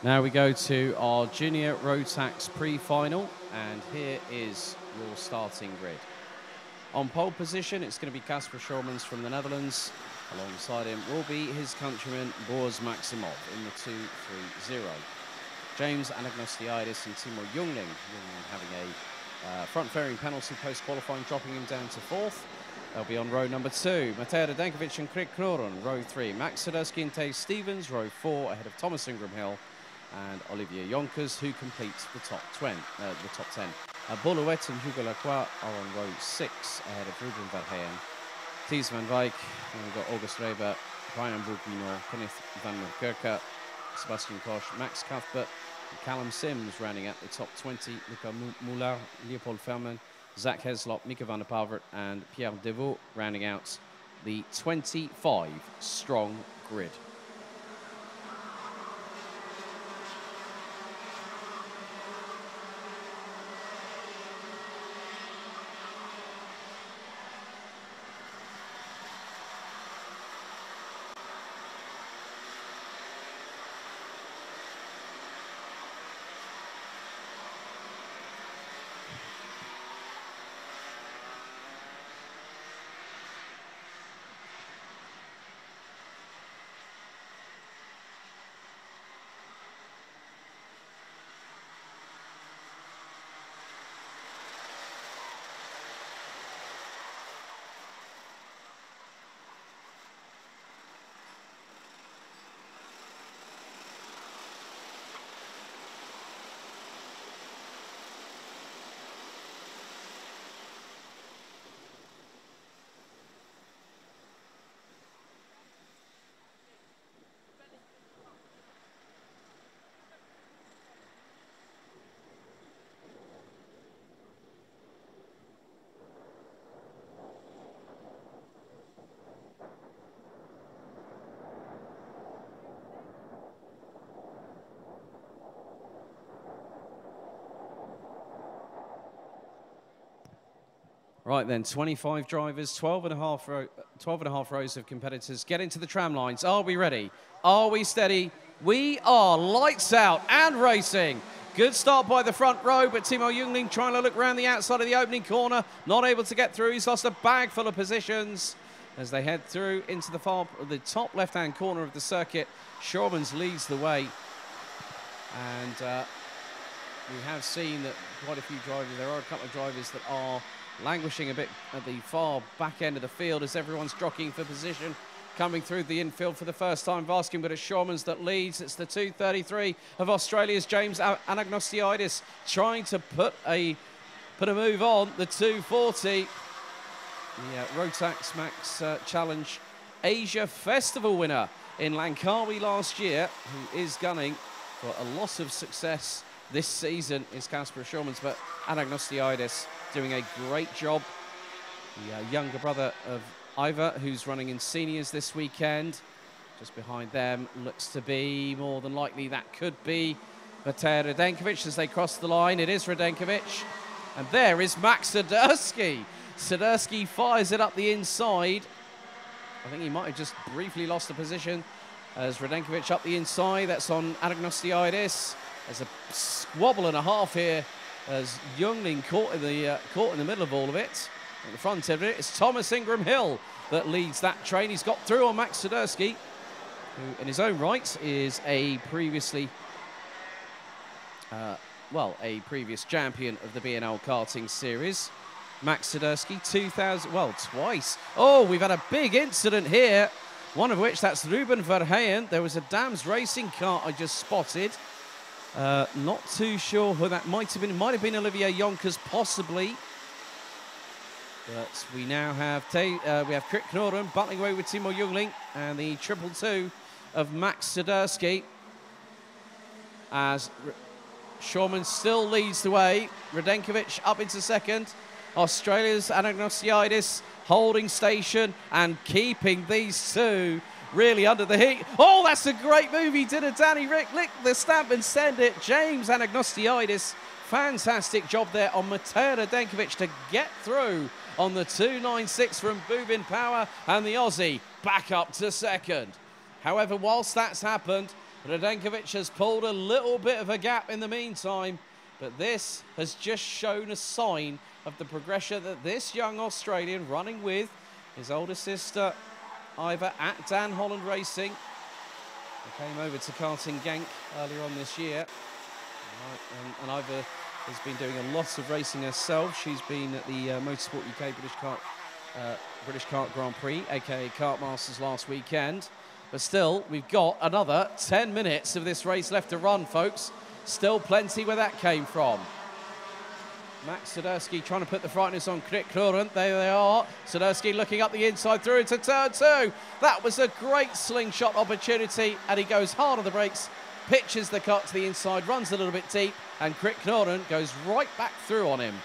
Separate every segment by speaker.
Speaker 1: Now we go to our junior road tax pre-final, and here is your starting grid. On pole position, it's going to be Kasper Schormans from the Netherlands. Alongside him will be his countryman, Boris Maximov, in the 2-3-0. James Anagnostiidis and Timo Jungling having a front-fairing penalty post-qualifying, dropping him down to 4th. They'll be on row number 2. Mateo Radenkovic and Krik Knoron, row 3. Max Sadurski and Tay Stevens, row 4, ahead of Thomas Ingram Hill and Olivier Jonkers, who completes the top 10. Boluet and Hugo Lacroix are on row 6, ahead of Ruben Verheyen. Thies van Wijk, and we've got August Reber, Brian Broekino, Kenneth van Kerker, Sebastian Koch, Max Cuthbert, and Callum Sims rounding out the top 20. Luca Moulin, Leopold Ferman, Zach Heslop, Mika van der Pavert, and Pierre Devaux rounding out the 25-strong grid. Right then, 25 drivers, 12 and a half rows of competitors. Get into the tram lines. Are we ready? Are we steady? We are. Lights out and racing. Good start by the front row, but Timo Jungling trying to look around the outside of the opening corner. Not able to get through. He's lost a bag full of positions as they head through into the top left-hand corner of the circuit. Schormans leads the way. And we have seen that quite a few drivers, there are a couple of drivers that are languishing a bit at the far back end of the field as everyone's jockeying for position. Coming through the infield for the first time, Vaskin, but it's Schormans that leads. It's the 2:33 of Australia's James Anagnostiidis trying to put a move on the 2:40. The Rotax Max Challenge Asia Festival winner in Langkawi last year, who is gunning for a lot of success this season, is Kasper Schormans, but Anagnostiidis doing a great job. The younger brother of Ivar, who's running in seniors this weekend. Just behind them looks to be, more than likely, that could be Mateo Radenkovic as they cross the line. It is Radenkovic. And there is Max Sadurski. Sadurski fires it up the inside. I think he might have just briefly lost the position as Radenkovic up the inside. That's on Anagnostiidis. There's a squabble and a half here as Jungling caught in the middle of all of it. At the front of it, it's Thomas Ingram Hill that leads that train. He's got through on Max Sadurski, who in his own right is a previous champion of the BNL Karting Series. Max Sadurski, twice. Oh, we've had a big incident here. One of which, that's Ruben Verheyen. There was a Dams Racing car I just spotted. Not too sure who that might have been. It might have been Olivier Jonkers, possibly. But we now have Krik Knoron battling away with Timo Jungling and the 222 of Max Sadurski as Schormans still leads the way. Radenkovic up into second. Australia's Anagnostiidis holding station and keeping these two really under the heat. Oh, that's a great move. He did a Danny Rick, lick the stamp and send it. James Anagnostiidis, fantastic job there on Mateo Radenkovic to get through on the 296 from Boobin Power, and the Aussie back up to second. However, whilst that's happened, Radenkovic has pulled a little bit of a gap in the meantime, but this has just shown a sign of the progression that this young Australian, running with his older sister Iva at Dan Holland Racing, who came over to Karting Genk earlier on this year. And Iva has been doing a lot of racing herself. She's been at the Motorsport UK British Kart Grand Prix, aka Kart Masters, last weekend. But still, we've got another 10 minutes of this race left to run, folks. Still plenty where that came from. Max Swiderski trying to put the frighteners on Krik Knoren. There they are. Swiderski looking up the inside through into turn 2. That was a great slingshot opportunity, and he goes hard on the brakes, pitches the cut to the inside, runs a little bit deep, and Krik Knoren goes right back through on him.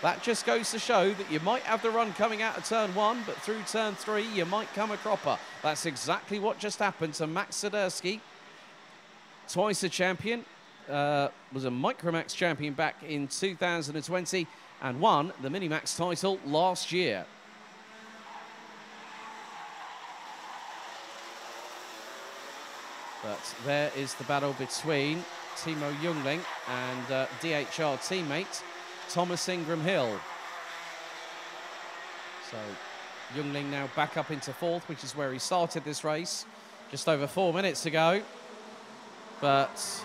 Speaker 1: That just goes to show that you might have the run coming out of turn 1, but through turn 3, you might come a cropper. That's exactly what just happened to Max Swiderski. Twice a champion, was a Micromax champion back in 2020, and won the Minimax title last year. But there is the battle between Timo Jungling and DHR teammate Thomas Ingram Hill. So Jungling now back up into 4th, which is where he started this race just over 4 minutes ago. But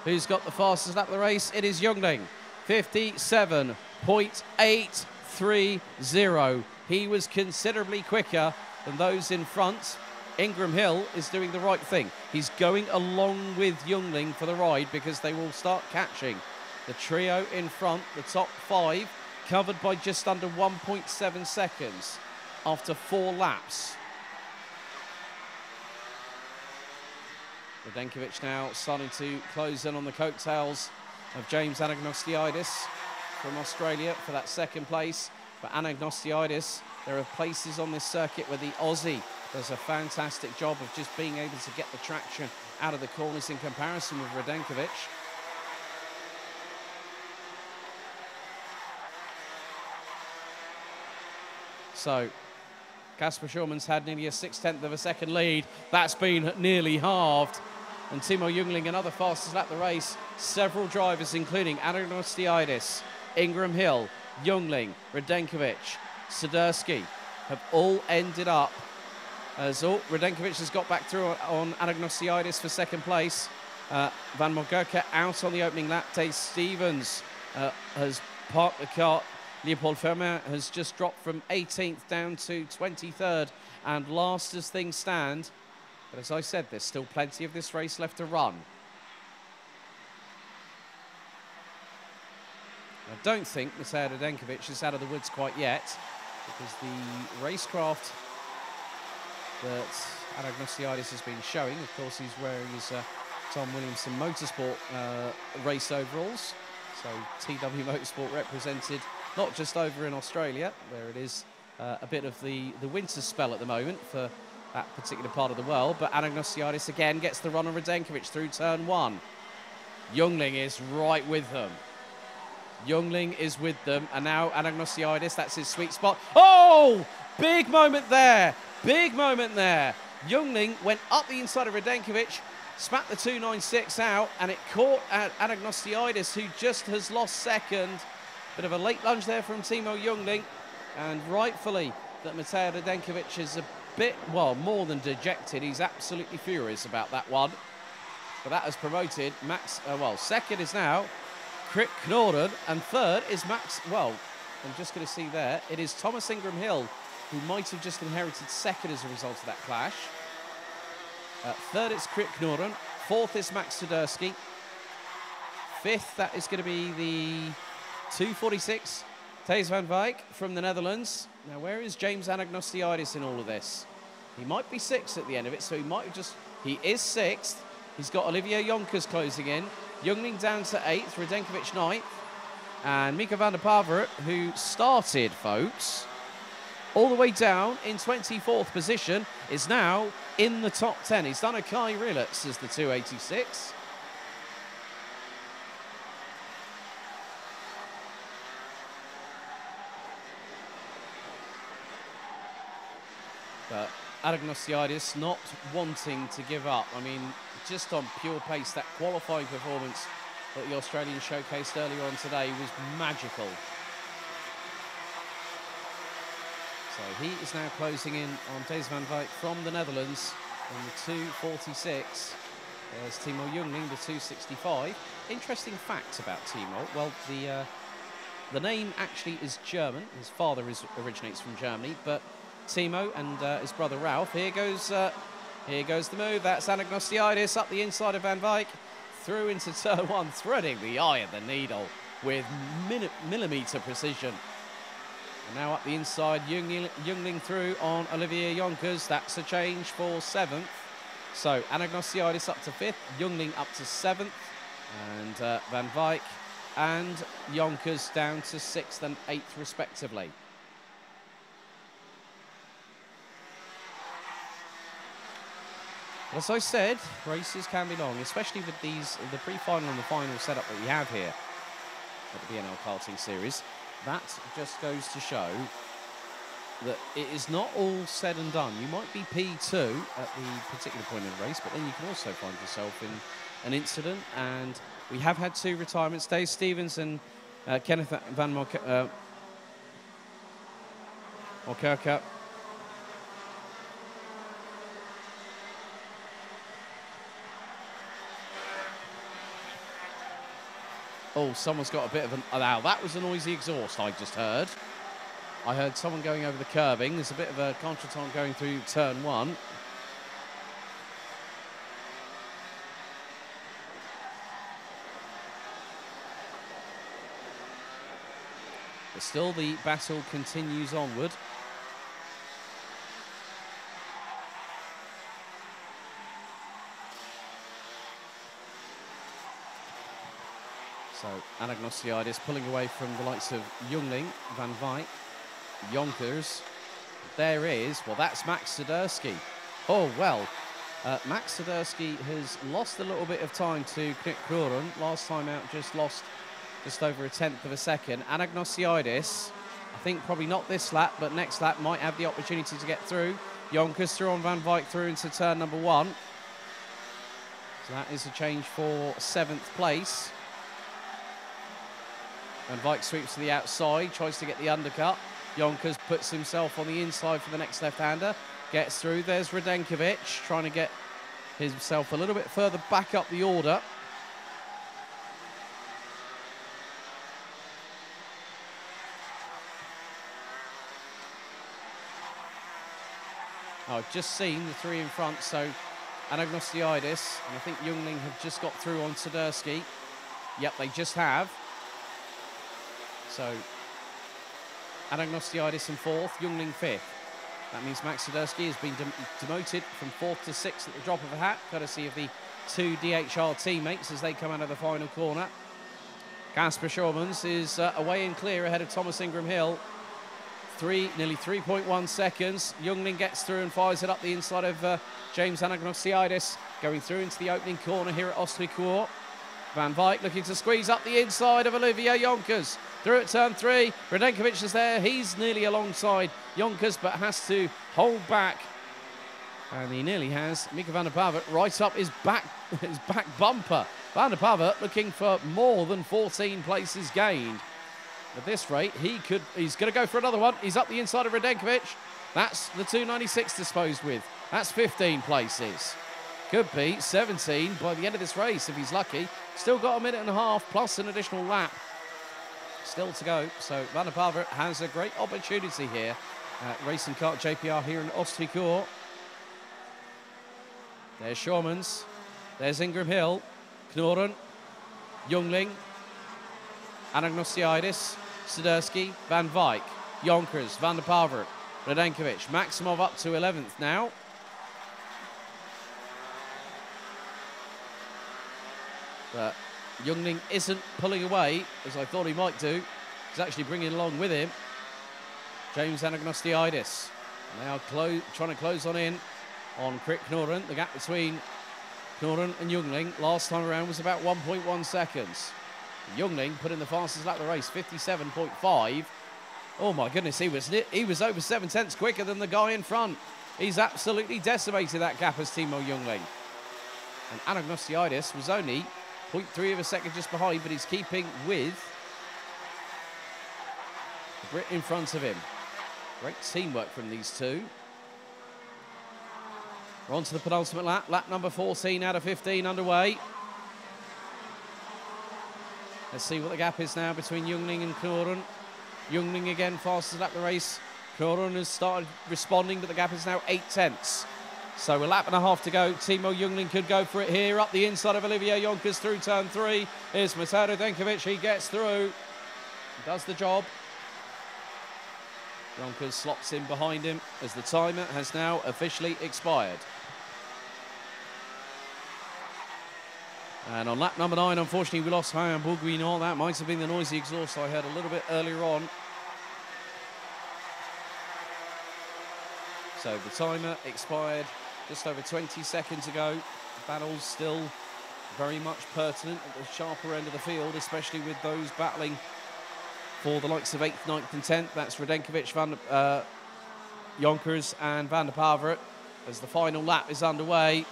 Speaker 1: who's got the fastest lap of the race? It is Jungling, 57.830. He was considerably quicker than those in front. Ingram Hill is doing the right thing. He's going along with Jungling for the ride because they will start catching. The trio in front, the top 5, covered by just under 1.7 seconds after 4 laps. Radenkovic now starting to close in on the coattails of James Anagnostiidis from Australia for that 2nd place. But Anagnostiidis, there are places on this circuit where the Aussie does a fantastic job of just being able to get the traction out of the corners in comparison with Radenkovic. So Kasper Schulman's had nearly a 0.6 of a second lead. That's been nearly halved. And Timo Jungling, another fastest lap of the race. Several drivers, including Anagnostiidis, Ingram Hill, Jungling, Radenkovic, Swiderski, have all ended up as Radenkovic has got back through on Anagnostiidis for 2nd place. Van Mogurka out on the opening lap. Dave Stevens has parked the kart. Leopold Fermin has just dropped from 18th down to 23rd and last as things stand. But as I said, there's still plenty of this race left to run. I don't think Matej Radenkovic is out of the woods quite yet, because the racecraft that Anagnostiidis has been showing, of course, he's wearing his Tom Williamson Motorsport race overalls. So TW Motorsport represented not just over in Australia, where it is a bit of the winter spell at the moment for that particular part of the world, but Anagnostiidis again gets the run on Radenkovic through turn 1. Jungling is right with them. Jungling is with them, and now Anagnostiidis, that's his sweet spot. Oh! Big moment there. Big moment there. Jungling went up the inside of Radenkovic, spat the 296 out, and it caught Anagnostiidis, who just has lost 2nd. Bit of a late lunge there from Timo Jungling, and rightfully that Matej Radenkovic is a bit, well, more than dejected. He's absolutely furious about that one. But that has promoted Max, well, 2nd is now Krik Knoren, and 3rd is Max, well, I'm just going to see there, it is Thomas Ingram Hill, who might have just inherited 2nd as a result of that clash. 3rd is Krik Knoren, 4th is Max Swiderski, 5th, that is going to be the 246, Thijs van Wijk from the Netherlands. Now, where is James Anagnostiidis in all of this? He might be 6th at the end of it, so he might have just, he is 6th. He's got Olivier Jonkers closing in. Jungling down to 8th, Radenkovic 9th. And Mika van der Pavert, who started, folks, all the way down in 24th position, is now in the top 10. He's done a Kai Rilets as the 286. But Anagnostiadis not wanting to give up. I mean, just on pure pace, that qualifying performance that the Australian showcased earlier on today was magical. So he is now closing in on Deze van Wijk from the Netherlands in the 2:46. There's Timo Jungling, the 2:65. Interesting facts about Timo. Well, the name actually is German. His father originates from Germany, but Timo and his brother Ralph. Here goes the move. That's Anagnostiadis up the inside of Van Wijk, through into turn one, threading the eye of the needle with millimetre precision. And now up the inside, Jungling through on Olivier Jonkers. That's a change for 7th. So Anagnostiadis up to 5th, Jungling up to 7th, and Van Wijk and Jonkers down to 6th and 8th respectively. As I said, races can be long, especially with the pre-final and the final setup that we have here at the BNL Karting Series. That just goes to show that it is not all said and done. You might be P2 at the particular point in the race, but then you can also find yourself in an incident. And we have had 2 retirements. Dave Stevens and Kenneth van Mokerka. Oh, someone's got a bit of an... Oh, now, that was a noisy exhaust I just heard. I heard someone going over the curbing. There's a bit of a contretemps going through turn 1. But still, the battle continues onward. So Anagnostiadis pulling away from the likes of Jungling, Van Wijk, Jonkers. There is, well, that's Max Swiderski. Oh, well, Max Swiderski has lost a little bit of time to Knut Kroren. Last time out, lost just over 1/10 of a second. Anagnostiadis, I think probably not this lap, but next lap might have the opportunity to get through. Jonkers through on Van Wijk through into turn number 1. So that is a change for 7th place. Van Wijk sweeps to the outside, tries to get the undercut. Jonkers puts himself on the inside for the next left-hander. Gets through. There's Radenkovic trying to get himself a little bit further back up the order. I've just seen the 3 in front, so Anagnostiadis and I think Jungling have just got through on Swiderski. Yep, they just have. So, Anagnostiadis in 4th, Jungling 5th. That means Max Swiderski has been demoted from 4th to 6th at the drop of a hat, courtesy of the 2 DHR teammates as they come out of the final corner. Casper Schormans is away and clear ahead of Thomas Ingram Hill. Nearly 3.1 seconds. Jungling gets through and fires it up the inside of James Anagnostiadis, going through into the opening corner here at Oosterhoek. Van Wijk looking to squeeze up the inside of Olivier Jonkers. Through at turn 3, Radenkovic is there. He's nearly alongside Jonkers, but has to hold back. And he nearly has Mika van der Pavert right up his back bumper. Van der Pavert looking for more than 14 places gained. At this rate, he's going to go for another one. He's up the inside of Radenkovic. That's the 296 disposed with. That's 15 places. Could be 17 by the end of this race if he's lucky. Still got a minute and a half plus an additional lap still to go. So Van der Pavert has a great opportunity here at Racing Kart JPR here in Oosterhoek. There's Schormans. There's Ingram Hill. Knoren. Jungling. Anagnostiadis. Swiderski. Van Wijk. Jonkers. Van der Pavert. Radenkovic. Maximov up to 11th now. But Jungling isn't pulling away, as I thought he might do. He's actually bringing along with him James Anagnostiadis. Now trying to close on in on Krit Knoren. The gap between Knoren and Jungling last time around was about 1.1 seconds. Jungling put in the fastest lap of the race, 57.5. Oh my goodness, he was over 7/10 quicker than the guy in front. He's absolutely decimated that gap as Timo Jungling. And Anagnostiidis was only 0.3 of a second just behind, but he's keeping with the Brit in front of him. Great teamwork from these two. We're on to the penultimate lap. Lap number 14 out of 15 underway. Let's see what the gap is now between Jungling and Knoren. Jungling again, fastest lap of the race. Knoren has started responding, but the gap is now 8 tenths. So a lap and a half to go. Timo Jungling could go for it here. Up the inside of Olivier Jonkers through turn 3. Here's Mateo Denkovic. He gets through. He does the job. Jonkers slots in behind him as the timer has now officially expired. And on lap number 9, unfortunately, we lost Ryan Bourguignon. That might have been the noisy exhaust I heard a little bit earlier on. So the timer expired just over 20 seconds ago. The battle's still very much pertinent at the sharper end of the field, especially with those battling for the likes of 8th, 9th and 10th. That's Radenkovic, Jonkers and Van der Pavert as the final lap is underway.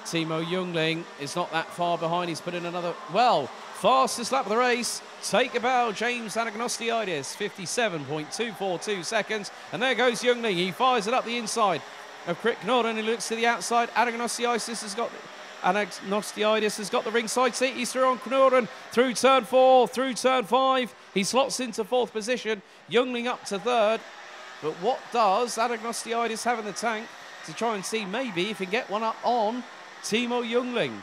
Speaker 1: Timo Jungling is not that far behind. He's put in another, well, fastest lap of the race. Take a bow, James Anagnostiidis, 57.242 seconds. And there goes Jungling. He fires it up the inside of Krik Knoren. He looks to the outside. Anagnostiidis has got the ringside seat. He's through on Knoren, through turn 4, through turn 5. He slots into 4th position. Jungling up to 3rd. But what does Anagnostiidis have in the tank to try and see maybe if he can get one up on Timo Jungling?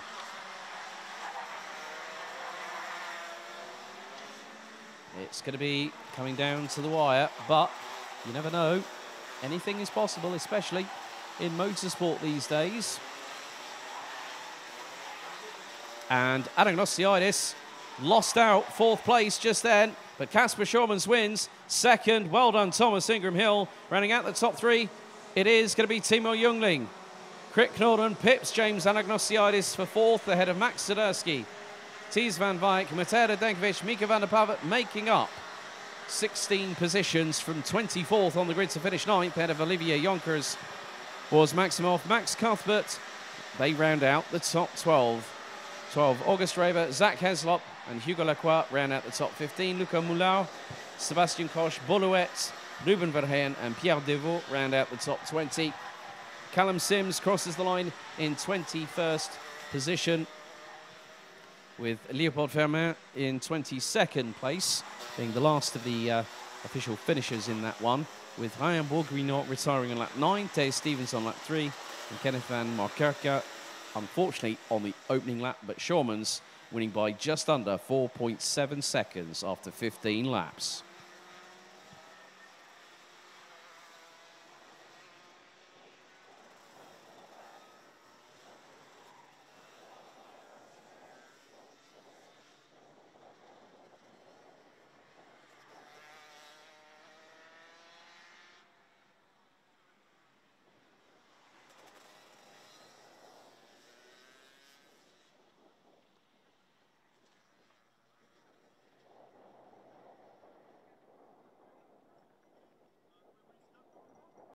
Speaker 1: It's going to be coming down to the wire, but you never know. Anything is possible, especially in motorsport these days. And Anagnostiidis lost out 4th place just then, but Casper Schormans wins 2nd. Well done, Thomas Ingram Hill. Running out the top 3, it is going to be Timo Jungling. Krik Knoren pips James Anagnostiidis for 4th ahead of Max Zadersky. Thies van Wijk, Mateo Denkovic, Mika van der Pavert making up 16 positions from 24th on the grid to finish 9th ahead of Olivier Jonkers. Was Maximov, Max Cuthbert. They round out the top 12. August Raver, Zach Heslop and Hugo Lacroix round out the top 15. Luca Moulin, Sebastian Koch, Boluet, Ruben Verheyen and Pierre Devaux round out the top 20. Callum Sims crosses the line in 21st position, with Leopold Fermin in 22nd place, being the last of the official finishers in that one, with Ryan Bourguignon retiring on lap 9, Tay Stevens on lap 3, and Kenneth van Markerke, unfortunately, on the opening lap, but Schormans winning by just under 4.7 seconds after 15 laps.